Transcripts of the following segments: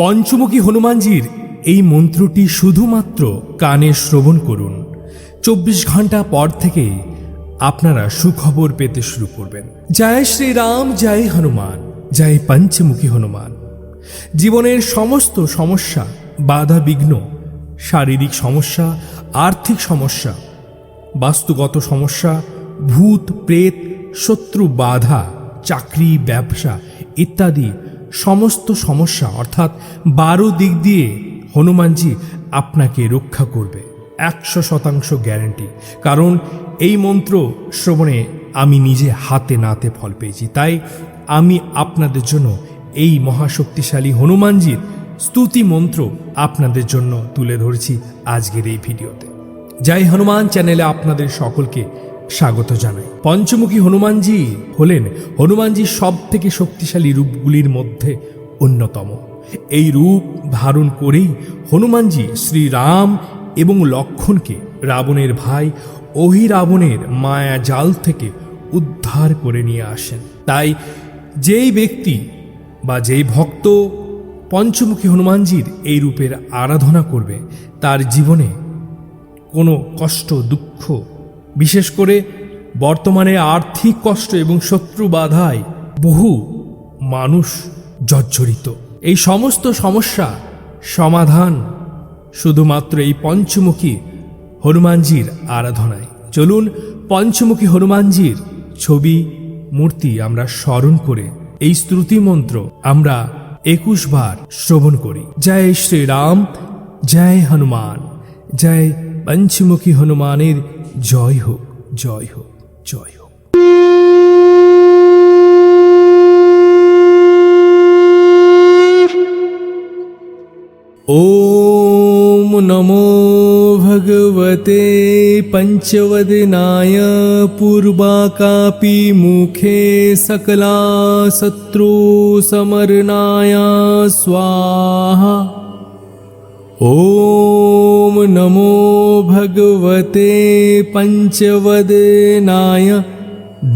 পঞ্চমুখী হনুমানজির এই মন্ত্রটি শুধুমাত্র কানে শ্রবণ করুন। 24 ঘন্টা পর থেকে আপনারা সুখবর পেতে শুরু করবেন। জয় শ্রীরাম, জয় হনুমান, জয় পঞ্চমুখী হনুমান। জীবনের সমস্ত সমস্যা, বাধা বিঘ্ন, শারীরিক সমস্যা, আর্থিক সমস্যা, বাস্তুগত সমস্যা, ভূত প্রেত, শত্রু বাধা, চাকরি ব্যবসা ইত্যাদি সমস্ত সমস্যা অর্থাৎ 12 দিক দিয়ে হনুমানজি আপনাকে রক্ষা করবে। 100% গ্যারান্টি। কারণ এই মন্ত্র শ্রবণে আমি নিজে হাতে নাতে ফল পেয়েছি। তাই আমি আপনাদের জন্য এই মহাশক্তিশালী হনুমানজির স্তুতি মন্ত্র আপনাদের জন্য তুলে ধরেছি আজকের এই ভিডিওতে। জয় হনুমান চ্যানেলে আপনাদের সকলকে স্বাগত জানাই। পঞ্চমুখী হনুমানজি হলেন হনুমানজির সব থেকে শক্তিশালী রূপগুলির মধ্যে অন্যতম। এই রূপ ধারণ করেই হনুমানজি শ্রীরাম এবং লক্ষ্মণকে রাবণের ভাই অহিরাবণের মায়া জাল থেকে উদ্ধার করে নিয়ে আসেন। তাই যেই ব্যক্তি বা যেই ভক্ত পঞ্চমুখী হনুমানজির এই রূপের আরাধনা করবে তার জীবনে কোনো কষ্ট দুঃখ, বিশেষ করে বর্তমানে আর্থিক কষ্ট এবং শত্রু বাধায় বহু মানুষ জর্জরিত, এই সমস্ত সমস্যা সমাধান শুধুমাত্র এই পঞ্চমুখী হনুমানজির আরাধনায়। চলুন পঞ্চমুখী হনুমানজির ছবি মূর্তি আমরা স্মরণ করে এই স্তুতি মন্ত্র আমরা 21 বার শ্রবণ করি। জয় শ্রীরাম, জয় হনুমান, জয় পঞ্চমুখী হনুমানের জয় হোক, জয় হোক, জয় হোক। ओम नमो भगवते पंचवदनाय पूर्वाकापि मुखे सकला शत्रु समरनाय स्वाहा। ओम नमो भगवते पंचवदनाय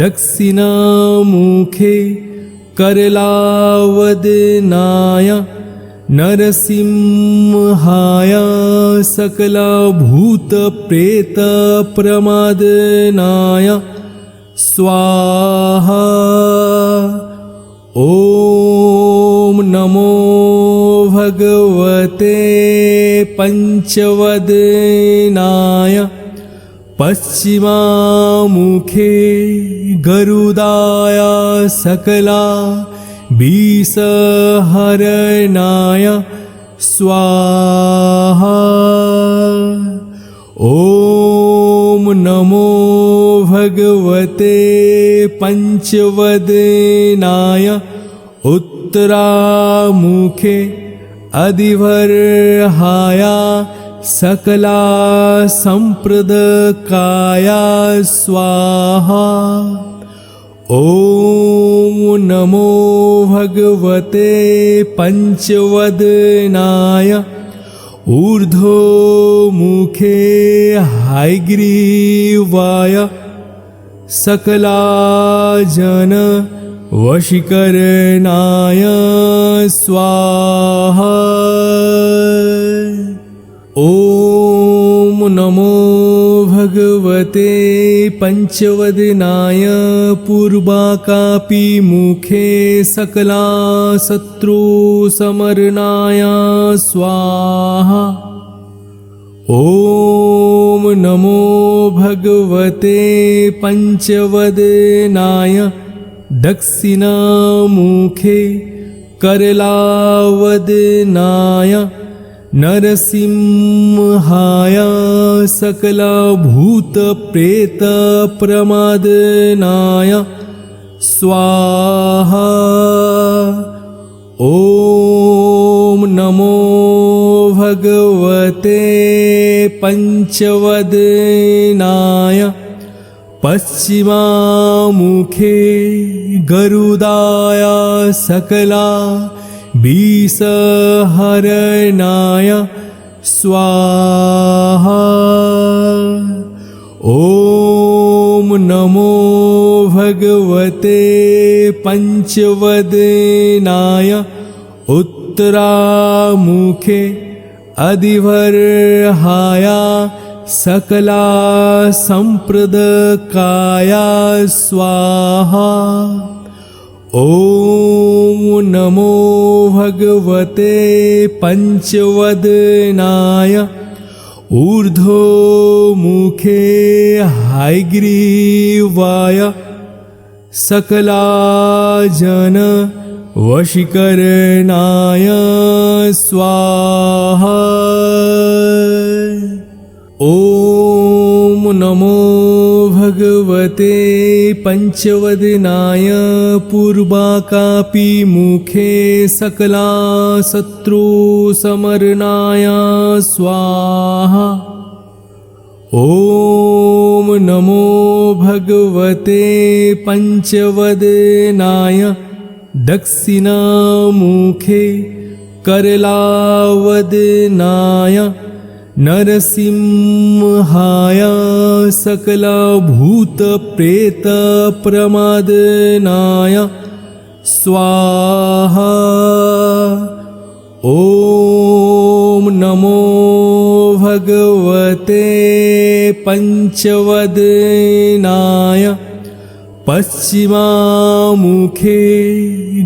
दक्षिणामुखे करलावदनाय नरसिंहाय सकला भूत प्रेत प्रमादनाय स्वाहा। ओम नमो भगवते पंचवदनाय पश्चिमामुखे गरुडाय सकला विषहरणाय स्वाहा। ओम नमो भगवते पंचवदनाय उत्तरामुखे अधिवर्हाय सकला संप्रदकाय स्वाहा। ओम नमो भगवते पंचवदनाय ऊर्ध्वमुखे हयग्रीवाय सकला जन वशीकरणाय स्वाहा। ओम नमो भगवते पंचवदनाय पूर्वाकापि मुखे सकला शत्रु समरणाय स्वाहा। ओम नमो भगवते पंचवदनाय दक्षिणामुखे करलावदनाय नरसिंहाय सकला भूत प्रेत प्रमादनाय स्वाहा। ओम नमो भगवते पंचवदनाय पश्चिमामुखे गरुडाय सकला विषहरणाय स्वाहा। ओम नमो भगवते पंचवदनाय उत्तरामुखे उत्तरामुखे अधिवर्हाया सकला संप्रदकाया स्वाहा। ॐ नमो भगवते पंचवदनाय ऊर्ध्वमुखे हयग्रीवाय सकला जन वशीकरणाय स्वाहा। ॐ नमो भगवते पंचवदनाय पूर्वाकापिमुखे सकला शत्रुसमरणाय स्वाहा। ॐ नमो भगवते पंचवदनाय दक्षिणामुखे करलावदनाय नरसिंहाय सकला भूतप्रेतप्रमादनाय स्वाहा। ॐ नमो भगवते पंचवदनाय पश्चिमामुखे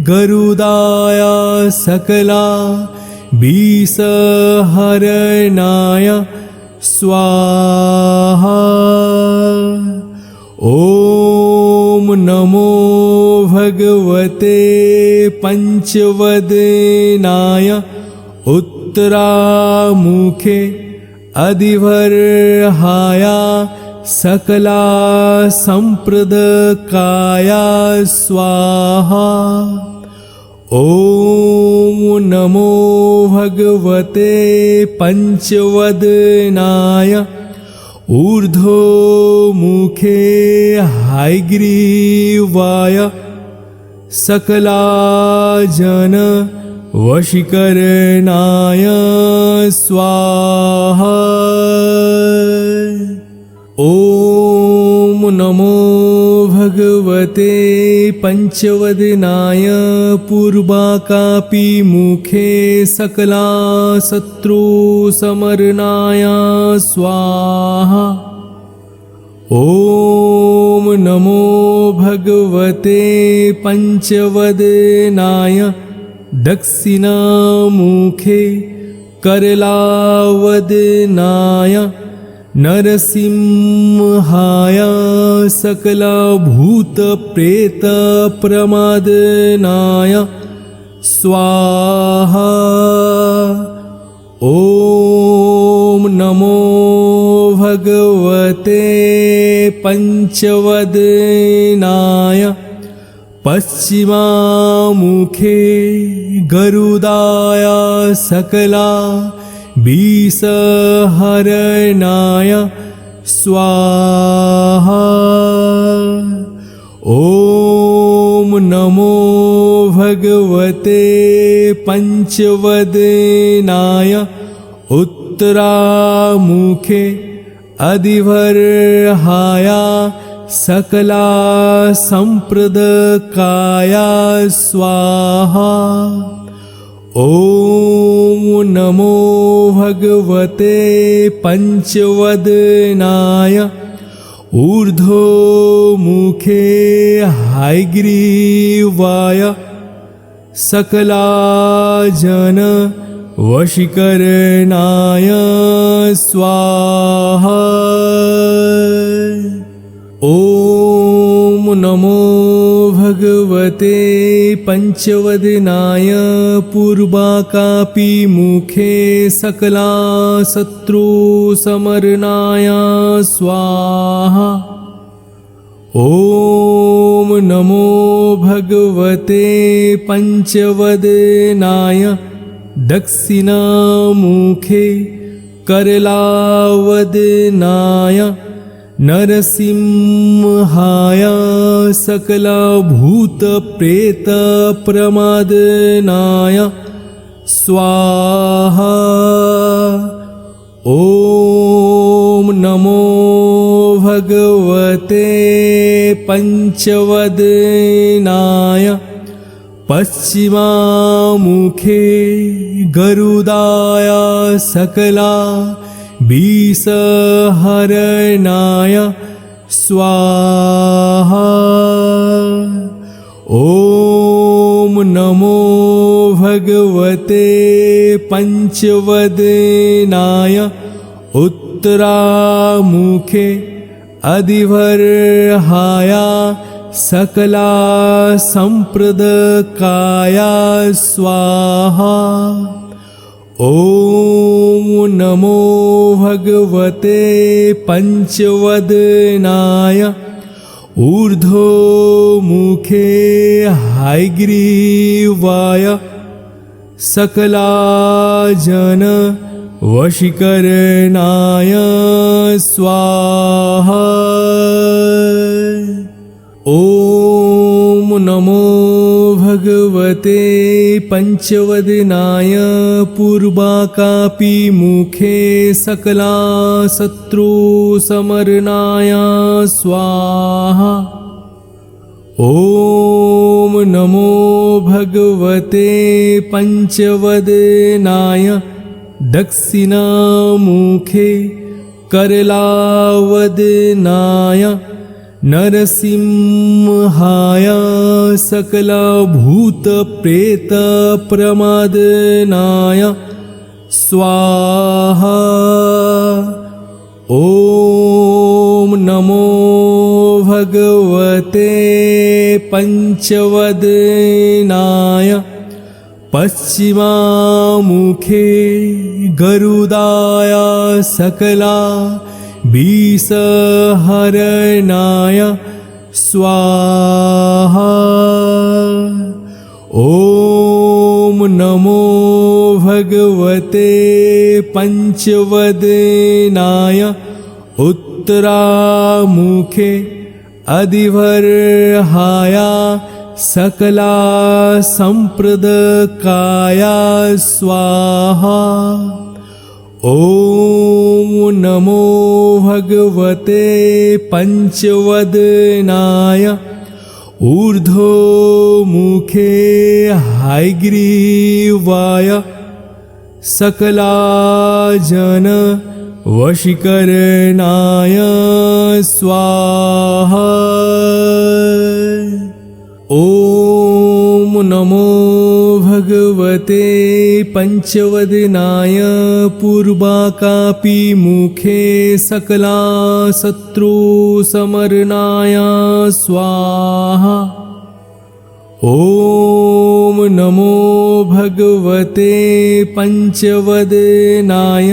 गरुडाय सकला विषहरणाय स्वाहा। ॐ नमो भगवते पंचवदनाय उत्तरामुखे अधिवर्हाया सकला संप्रदकाया स्वाहा। ॐ नमो भगवते पंचवदनाय ऊर्ध्वमुखे हयग्रीवाय सकला जन वशीकरणाय स्वाहा। ॐ नमो भगवते पंचवदनाय पूर्वाकापिमुखे सकला शत्रुसमरणाय स्वाहा। ॐ नमो भगवते पंचवदनाय दक्षिणामुखे करलावदनाय नरसिंहाय सकला भूतप्रेतप्रमादनाय स्वाहा। ॐ नमो भगवते पंचवदनाय पश्चिमामुखे गरुडाय सकला विषहरणाय स्वाहा। ॐ नमो भगवते पंचवदनाय उत्तरामुखे अधिवर्हाया सकला संप्रदकाया स्वाहा। ॐ नमो भगवते पंचवदनाय ऊर्ध्वमुखे हयग्रीवाय सकला जन वशीकरणाय स्वाहा। ॐ नमो भगवते पंचवदनाय पूर्वाकापिमुखे सकला शत्रुसमरणाय स्वाहा। ॐ नमो भगवते पंचवदनाय दक्षिणामुखे करलावदनाय नरसिंहाय सकला भूतप्रेतप्रमादनाय स्वाहा। ॐ नमो भगवते पंचवदनाय पश्चिमामुखे गरुडाय सकला विषहरणाय स्वाहा। ॐ नमो भगवते पंचवदनाय उत्तरामुखे अधिवर्हाय सकला संप्रदकाय स्वाहा। ॐ नमो भगवते पंचवदनाय ऊर्ध्वमुखे हयग्रीवाय सकला जन वशीकरणाय स्वाहा। ॐ नमो भगवते पंचवदनाय पूर्वाकापिमुखे सकला शत्रुसमरणाय स्वाहा। ॐ नमो भगवते पंचवदनाय दक्षिणामुखे करलावदनाय नरसिंहाय सकलभूतप्रेतप्रमादनाय स्वाहा। ॐ नमो भगवते पंचवदनाय पश्चिमामुखे गरुडाय सकला विषहरणाय स्वाहा। ॐ नमो भगवते पंचवदनाय उत्तरामुखे अधिवर्हाय सकला संप्रदकाय स्वाहा। ॐ नमो भगवते पंचवदनाय ऊर्ध्वमुखे हयग्रीवाय सकला जन वशीकरणाय स्वाहा। ॐ नमो भगवते पंचवदनाय पूर्वाकापिमुखे सकला शत्रुसमरणाय स्वाहा। ॐ नमो भगवते पंचवदनाय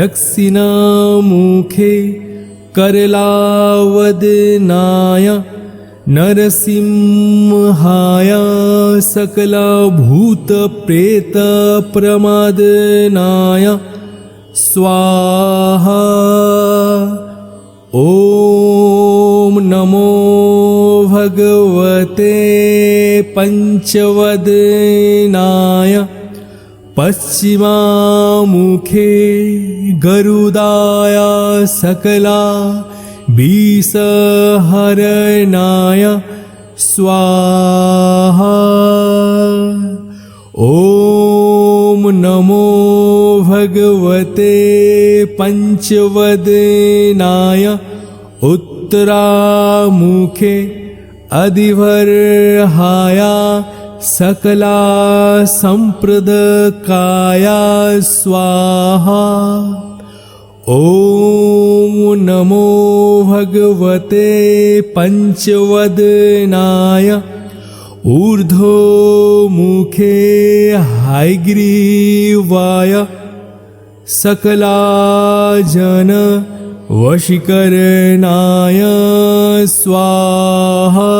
दक्षिणामुखे करलावदनाय नरसिंहाय सकलभूतप्रेतप्रमादनाय स्वाहा। ॐ नमो भगवते पंचवदनाय पश्चिमामुखे गरुडाय सकला विषहरणाय स्वाहा। ॐ नमो भगवते पंचवदनाय उत्तरामुखे अधिवर्हाय सकला संप्रदकाय स्वाहा। ॐ नमो भगवते पंचवदनाय ऊर्ध्वमुखे हयग्रीवाय सकला जन वशीकरणाय स्वाहा।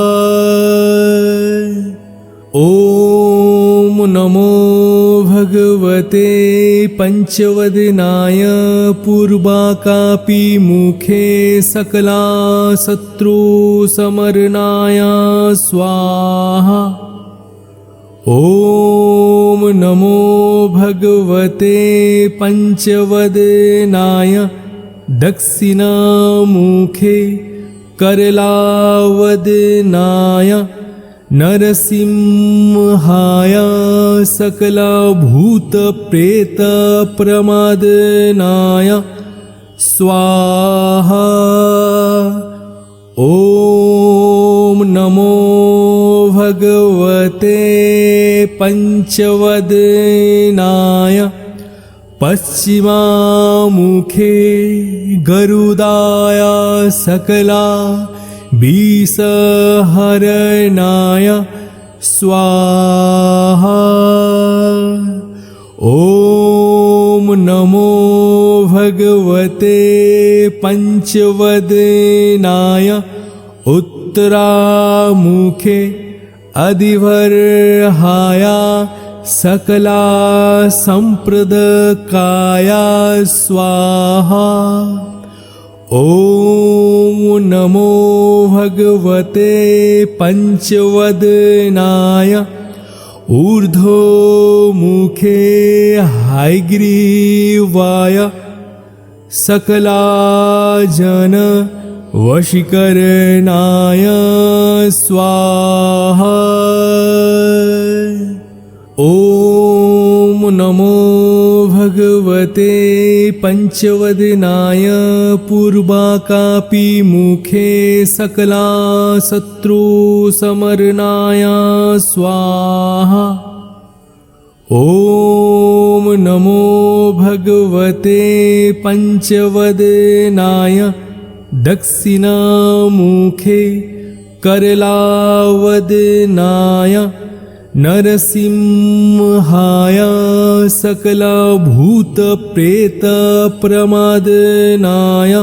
ॐ नमो भगवते पंचवदनाय पूर्वाकापिमुखे सकला शत्रुसमरणाय स्वाहा। ॐ नमो भगवते पंचवदनाय दक्षिणामुखे करलावदनाय नरसिंहाय सकलभूतप्रेतप्रमादनाय स्वाहा। ॐ नमो भगवते पंचवदनाय पश्चिमामुखे गरुडाय सकला विषहरणाय स्वाहा। ॐ नमो भगवते पंचवदनाय उत्तरामुखे अधिवर्हाय सकला संप्रदकाय स्वाहा। ॐ नमो भगवते पंचवदनाय ऊर्ध्वमुखे हयग्रीवाय सकला जन वशीकरणाय स्वाहा। ॐ नमो भगवते पंचवदनाय पूर्वाकापिमुखे सकला शत्रुसमरणाय स्वाहा। ॐ नमो भगवते पंचवदनाय दक्षिणामुखे करलावदनाय नरसिंहाय सकलभूतप्रेतप्रमादनाय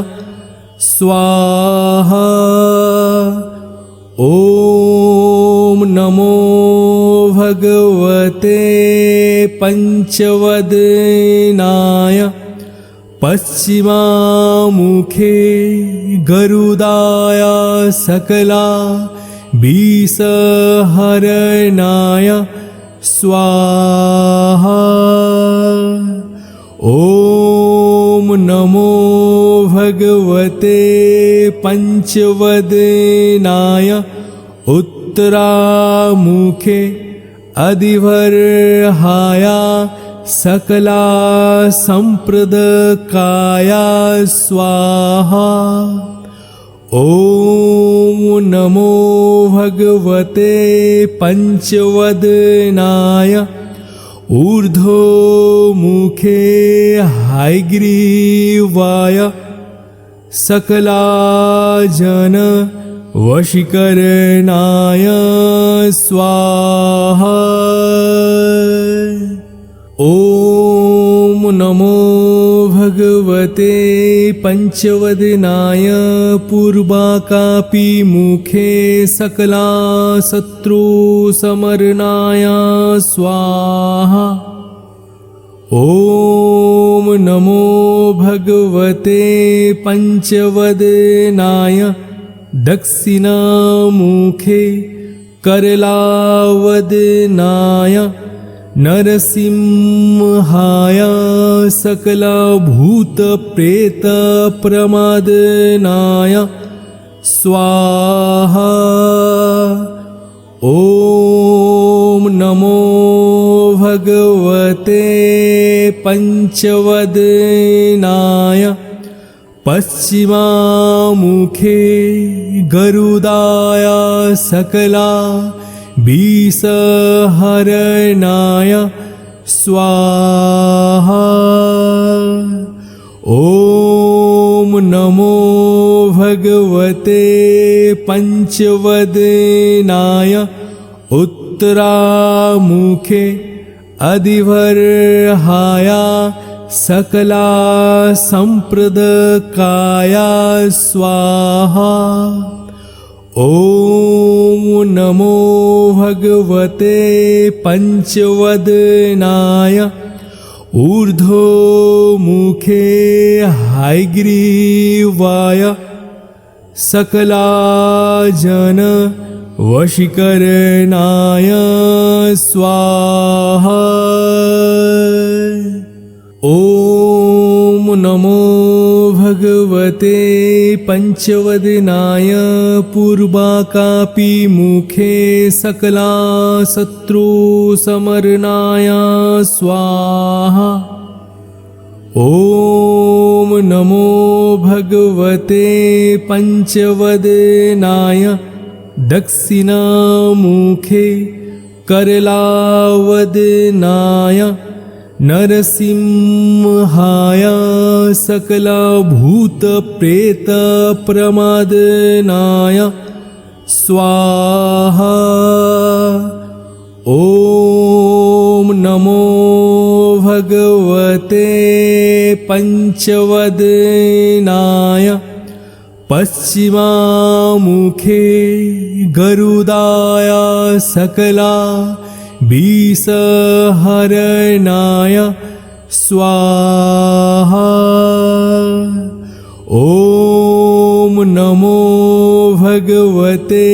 स्वाहा। ॐ नमो भगवते पंचवदनाय पश्चिमामुखे गरुडाय सकला विषहरणाय स्वाहा। ॐ नमो भगवते पंचवदनाय उत्तरामुखे अधिवर्हाय सकला संप्रदकाय स्वाहा। ॐ नमो भगवते पंचवदनाय ऊर्ध्वमुखे हयग्रीवाय सकला जन वशीकरणाय स्वाहा। ॐ नमो भगवते पंचवदनाय पूर्वाकापिमुखे सकला शत्रुसमरणाय स्वाहा। ॐ नमो भगवते पंचवदनाय दक्षिणामुखे करलावदनाय नरसिंहाय सकलभूतप्रेतप्रमादनाय स्वाहा। ॐ नमो भगवते पंचवदनाय पश्चिमामुखे गरुडाय सकला विषहरणाय स्वाहा। ॐ नमो भगवते पंचवदनाय उत्तरामुखे अधिवर्हाय सकला संप्रदकाय स्वाहा। ॐ नमो भगवते पंचवदनाय ऊर्ध्वमुखे हयग्रीवाय सकला जन वशीकरणाय स्वाहा। ॐ नमो भगवते पंचवदनाय पूर्वाकापि मुखे सकला शत्रु समरनाय स्वाहा। ॐ नमो भगवते पंचवदनाय दक्षिणामुखे करलावदनाय नरसिंहाय सकलभूतप्रेतप्रमादनाय स्वाहा। ॐ नमो भगवते पंचवदनाय पश्चिमामुखे गरुडाय सकला विषहरणाय स्वाहा। ॐ नमो भगवते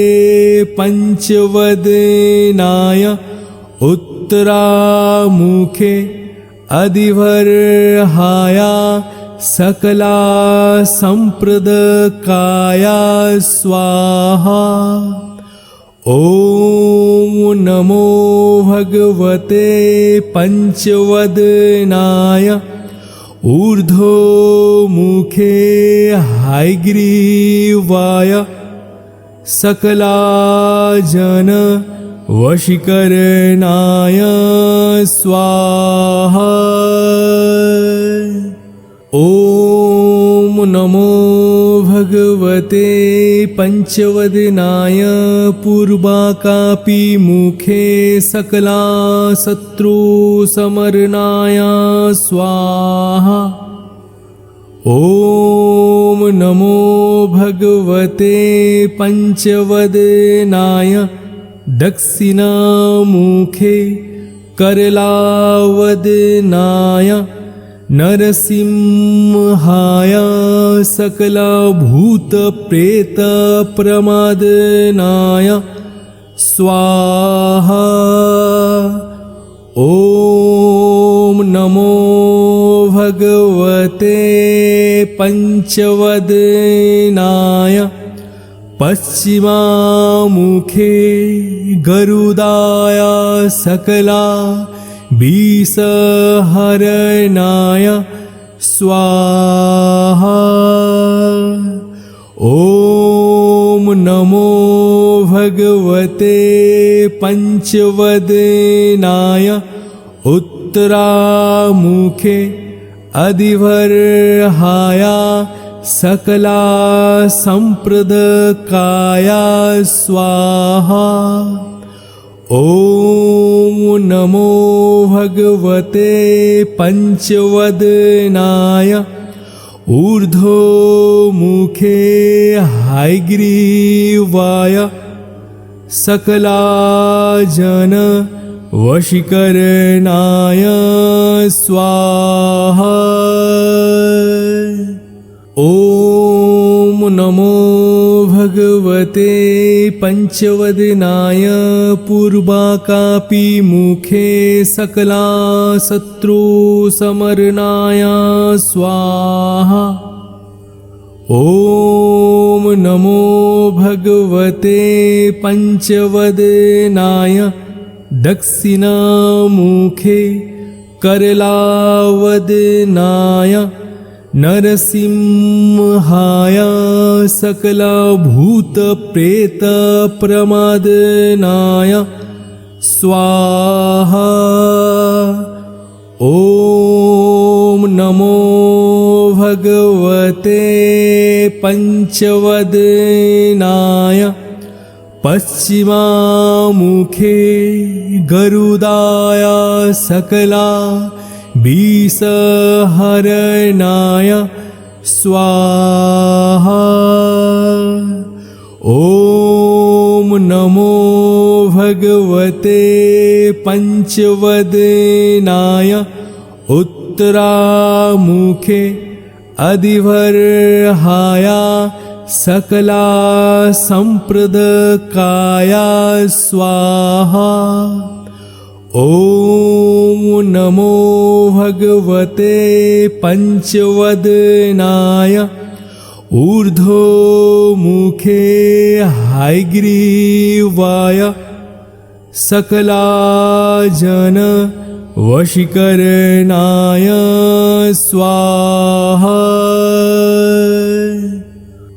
पंचवदनाय उत्तरामुखे अधिवर्हाय सकला संप्रदकाय स्वाहा। ॐ नमो भगवते पंचवदनाय ऊर्ध्वमुखे हयग्रीवाय सकला जन वशीकरणाय स्वाहा। ॐ नमो भगवते पंचवदनाय पूर्वाकापि मुखे सकला शत्रु समरणाय स्वाहा। ॐ नमो भगवते पंचवदनाय दक्षिणामुखे करलावदनाय नरसिंहाय सकलभूतप्रेतप्रमादनाय स्वाहा। ॐ नमो भगवते पंचवदनाय पश्चिमामुखे गरुडाय सकला विषहरणाय स्वाहा। ॐ नमो भगवते पंचवदनाय उत्तरामुखे अधिवर्हाय सकला संप्रदकाय स्वाहा। ॐ नमो भगवते पंचवदनाय ऊर्ध्वमुखे हयग्रीवाय सकला जन वशीकरणाय स्वाहा। ॐ नमो भगवते पंचवदनाय पूर्वाकापि मुखे सकला शत्रु समरणाय स्वाहा। ॐ नमो भगवते पंचवदनाय दक्षिणामुखे करलावदनाय नरसिंहाय सकलभूतप्रेतप्रमादनाय स्वाहा। ॐ नमो भगवते पंचवदनाय पश्चिमामुखे गरुडाय सकला विषहरणाय स्वाहा। ॐ नमो भगवते पंचवदनाय उत्तरामुखे अधिवर्हाय सकला संप्रदकाय स्वाहा। ॐ नमो भगवते पञ्चवदनाय ऊर्ध्वमुखे हयग्रीवाय सकलाजन वशीकरणाय स्वाहा।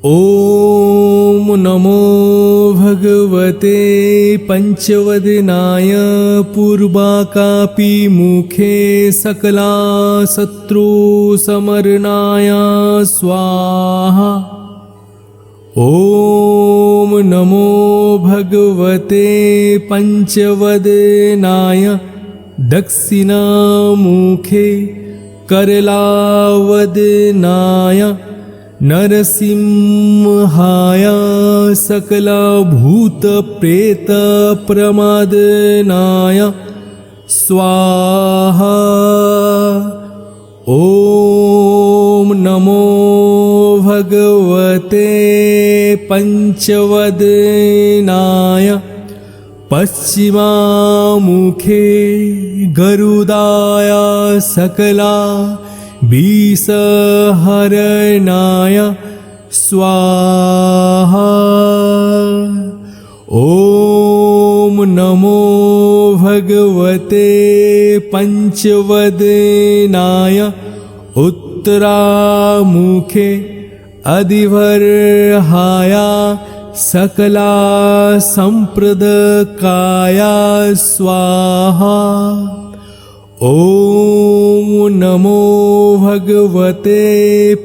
ॐ नमो भगवते पञ्चवदनाय पूर्वाकापिमुखे सकला शत्रुसमरणाय स्वाहा। ॐ नमो भगवते पञ्चवदनाय दक्षिणामुखे करलावदनाय नरसिंहाय सकलभूतप्रेतप्रमादनाय स्वाहा। ॐ नमो भगवते पञ्चवदनाय पश्चिमामुखे गरुडाय सकला विषहरणाय स्वाहा। ॐ नमो भगवते पञ्चवदनाय उत्तरामुखे अधिवर्हाय सकला सम्प्रदकाय स्वाहा। ॐ नमो भगवते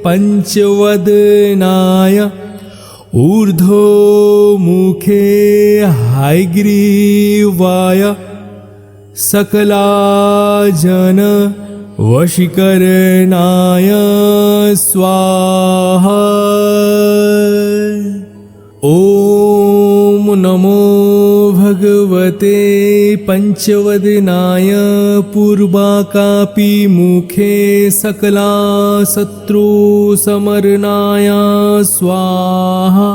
पञ्चवदनाय ऊर्ध्वमुखे हयग्रीवाय सकलाजन वशीकरणाय स्वाहा। ॐ नमो भगवते पञ्चवदनाय पूर्वाकापिमुखे सकला शत्रुसमरणाय स्वाहा।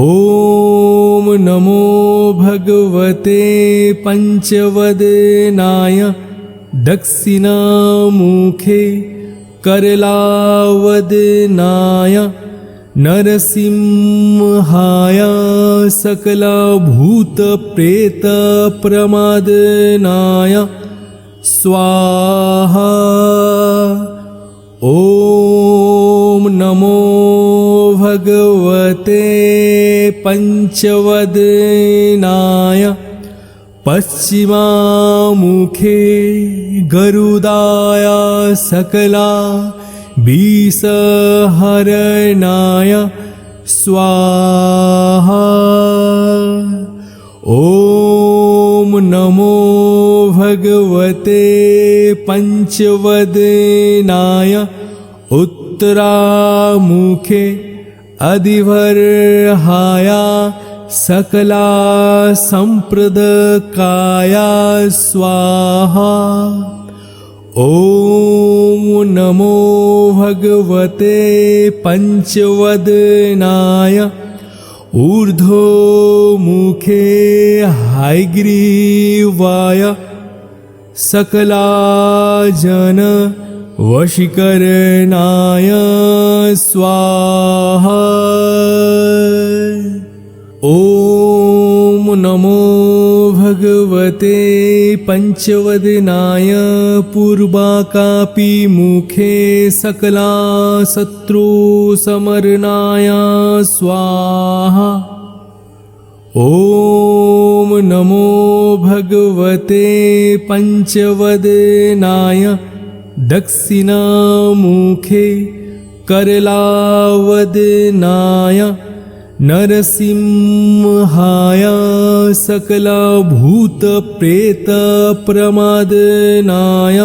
ॐ नमो भगवते पञ्चवदनाय दक्षिणामुखे करलावदनाय नरसिंहाय सकलभूतप्रेतप्रमादनाय स्वाहा। ॐ नमो भगवते पञ्चवदनाय पश्चिमामुखे गरुडाय सकला विषहरणाय स्वाहा। ॐ नमो भगवते पञ्चवदनाय उत्तरामुखे अधिवर्हाय सकला सम्प्रदकाय स्वाहा। ॐ नमो भगवते पञ्चवदनाय ऊर्ध्वमुखे हयग्रीवाय सकलाजन वशीकरणाय स्वाहा। ॐ नमो भगवते पञ्चवदनाय पूर्वाकापिमुखे सकला शत्रुसमरणाय स्वाहा। ॐ नमो भगवते पञ्चवदनाय दक्षिणामुखे करलावदनाय नरसिंहाय सकलभूतप्रेतप्रमादनाय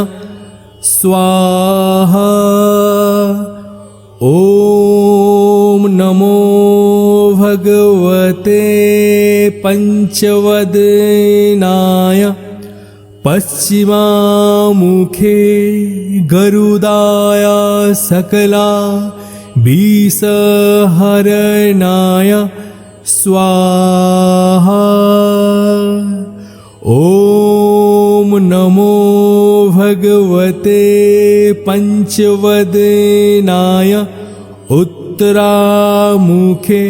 स्वाहा। ॐ नमो भगवते पञ्चवदनाय पश्चिमामुखे गरुडाय सकला विषहरणाय स्वाहा। ॐ नमो भगवते पञ्चवदनाय उत्तरामुखे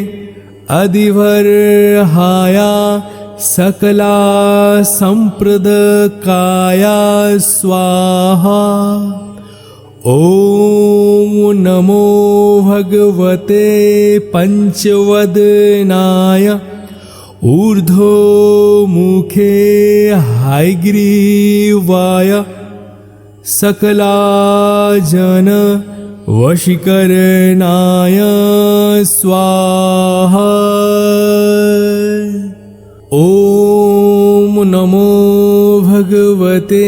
अधिवर्हाय सकला सम्प्रदकाय स्वाहा। ॐ नमो भगवते पञ्चवदनाय ऊर्ध्वमुखे हयग्रीवाय सकला जन वशीकरणाय स्वाहा। ॐ नमो भगवते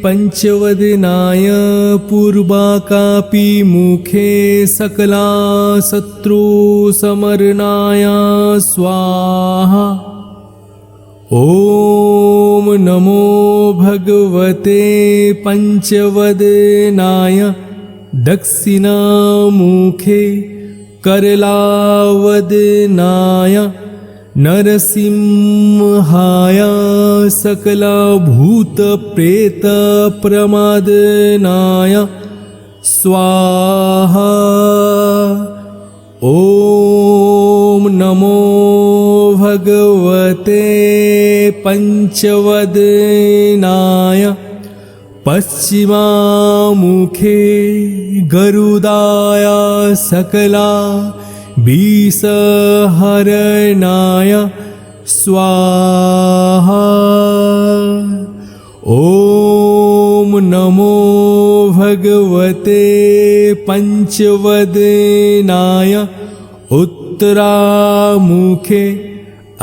पञ्चवदनाय पूर्वाकापिमुखे सकला शत्रुसमरणाय स्वाहा। ॐ नमो भगवते पञ्चवदनाय दक्षिणामुखे करलावदनाय नरसिंहाय सकलभूतप्रेतप्रमादनाय स्वाहा। ॐ नमो भगवते पञ्चवदनाय पश्चिमामुखे गरुडाय सकला विषहरणाय स्वाहा। ॐ नमो भगवते पञ्चवदनाय उत्तरामुखे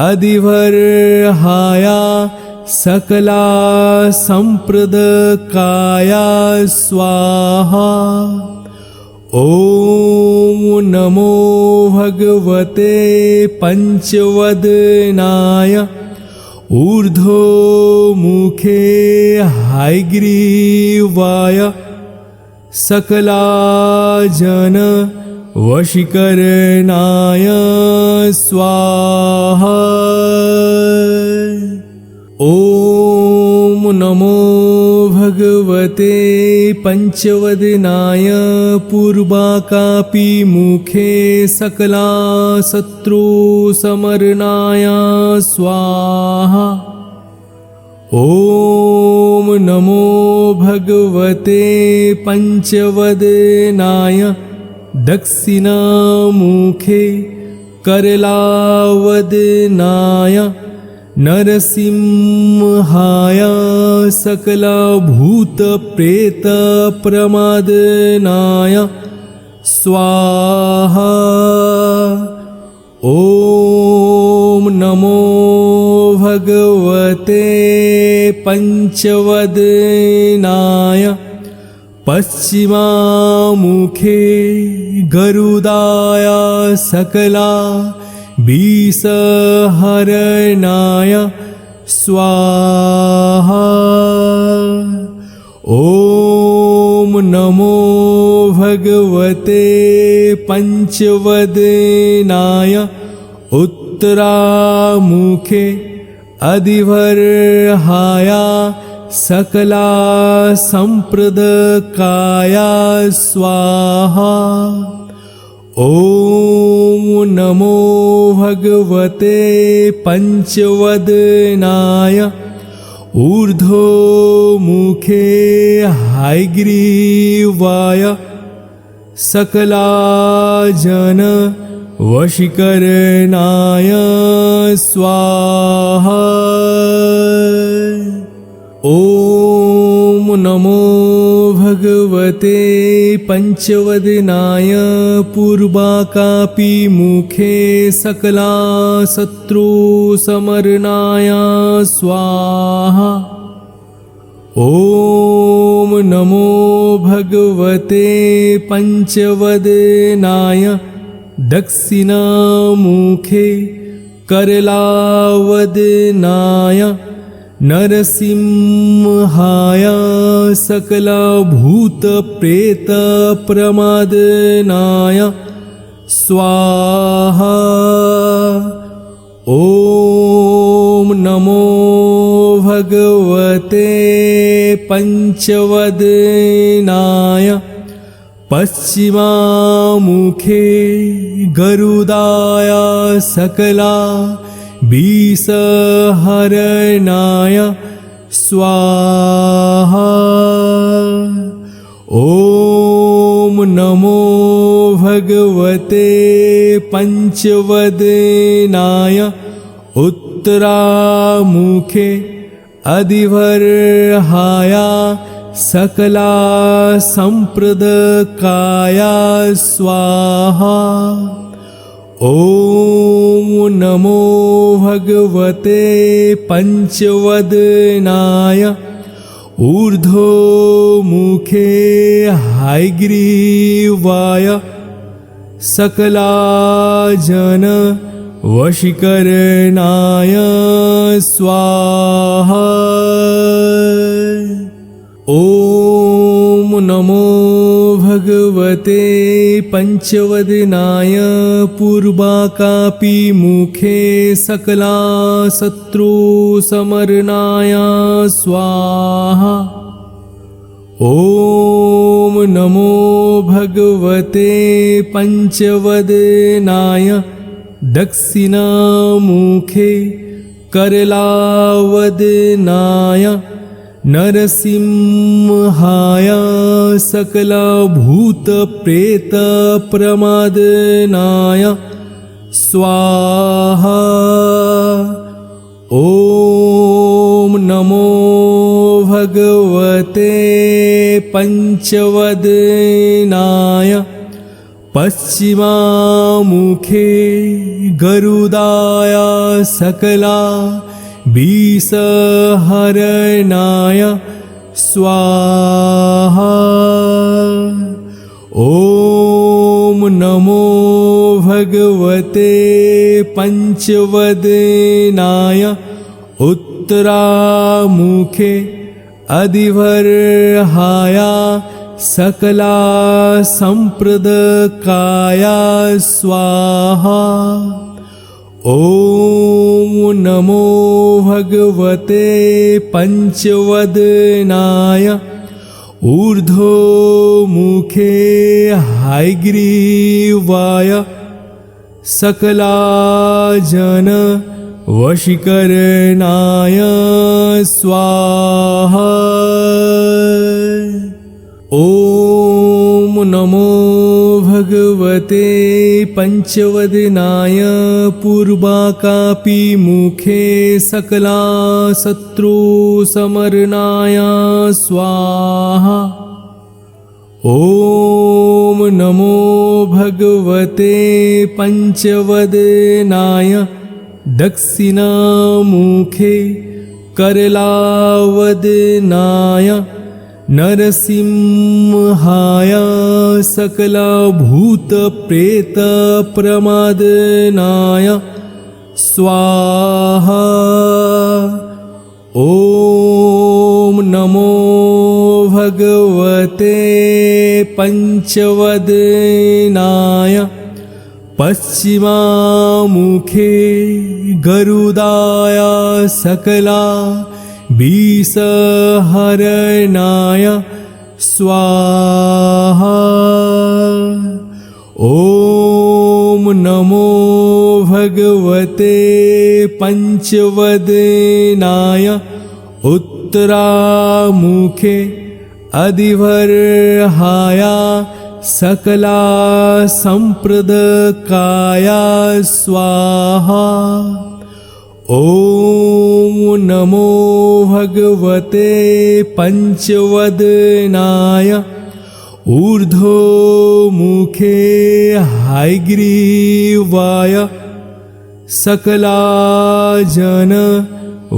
अधिवर्हाय सकला सम्प्रदकाय स्वाहा। ॐ नमो भगवते पञ्चवदनाय ऊर्ध्वमुखे हयग्रीवाय सकला जन वशीकरणाय स्वाहा। ॐ नमो भगवते पञ्चवदनाय पूर्वाकापिमुखे सकला शत्रुसमरणाय स्वाहा। ॐ नमो भगवते पञ्चवदनाय दक्षिणामुखे करलावदनाय नरसिंहाय सकलभूतप्रेतप्रमादनाय स्वाहा। ॐ नमो भगवते पञ्चवदनाय पश्चिमामुखे गरुडाय सकला विषहरणाय स्वाहा। ॐ नमो भगवते पञ्चवदनाय उत्तरामुखे अधिवर्हाय सकला सम्प्रदकाय स्वाहा। ॐ नमो भगवते पञ्चवदनाय ऊर्ध्वमुखे हयग्रीवाय सकला जन वशीकरणाय स्वाहा। ॐ नमो भगवते पञ्चवदनाय पूर्वाकापिमुखे सकला शत्रुसमरणाय स्वाहा। ॐ नमो भगवते पञ्चवदनाय दक्षिणामुखे करलावदनाय नरसिंहाय सकलभूतप्रेतप्रमादनाय स्वाहा। ॐ नमो भगवते पंचवदनाय पश्चिमामुखे गरुडाय सकला विषहरणाय स्वाहा। ॐ नमो भगवते पंचवदनाय उत्तरामुखे अधिवर्हाय सकला संप्रदकाय स्वाहा। ॐ नमो भगवते पंचवदनाय ऊर्ध्वमुखे हयग्रीवाय सकला जन वशीकरणाय स्वाहा। ॐ नमो भगवते पंचवदनाय पूर्वाकापिमुखे सकला शत्रुसमरणाय स्वाहा। ॐ नमो भगवते पंचवदनाय दक्षिणामुखे करलावदनाय नरसिंहाय सकला भूतप्रेतप्रमादनाय स्वाहा। ॐ नमो भगवते पंचवदनाय पश्चिमामुखे गरुडाय सकला विषहरणाय स्वाहा। ॐ नमो भगवते पंचवदनाय उत्तरामुखे अधिवर्हाय सकला संप्रदकाय स्वाहा। ॐ नमो भगवते पंचवदनाय ऊर्ध्वमुखे हयग्रीवाय सकला जन वशीकरणाय स्वाहा। ॐ नमो भगवते पंचवदनाय पूर्वाकापिमुखे सकला शत्रुसमरणाय स्वाहा। ॐ नमो भगवते पंचवदनाय दक्षिणामुखे करलावदनाय नरसिंहाय सकला भूतप्रेतप्रमादनाय स्वाहा। ॐ नमो भगवते पंचवदनाय पश्चिमामुखे गरुडाय सकला विषहरणाय स्वाहा। ॐ नमो भगवते पंचवदनाय उत्तरामुखे अधिवर्हाय सकला संप्रदकाय स्वाहा। ॐ नमो भगवते पंचवदनाय ऊर्ध्वमुखे हयग्रीवाय सकला जन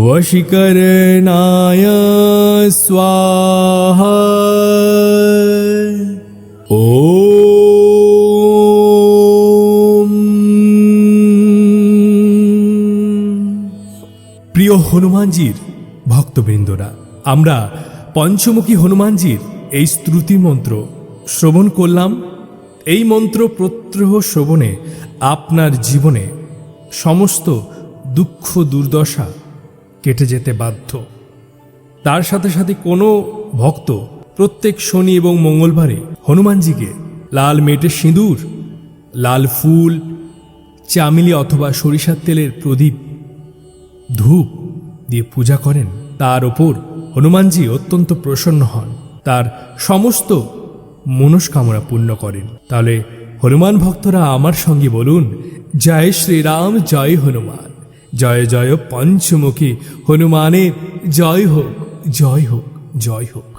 वशीकरणाय स्वाहा। প্রিয় হনুমানজির ভক্তবৃন্দরা, আমরা পঞ্চমুখী হনুমানজির এই স্তুতি মন্ত্র শ্রবণ করলাম। এই মন্ত্র প্রত্যহ শ্রবণে আপনার জীবনে সমস্ত দুঃখ দুর্দশা কেটে যেতে বাধ্য। তার সাথে সাথে কোনো ভক্ত প্রত্যেক শনি এবং মঙ্গলবারে হনুমানজিকে লাল মেটে সিঁদুর, লাল ফুল, চামেলি অথবা সরিষার তেলের প্রদীপ, ধূপ দিয়ে পূজা করেন, তার ওপর হনুমানজি অত্যন্ত প্রসন্ন হন, তার সমস্ত মনস্কামনা পূর্ণ করেন। তাহলে হনুমান ভক্তরা আমার সঙ্গে বলুন, জয় শ্রীরাম, জয় হনুমান, জয় জয় পঞ্চমুখী হনুমানের জয় হোক, জয় হোক, জয় হোক।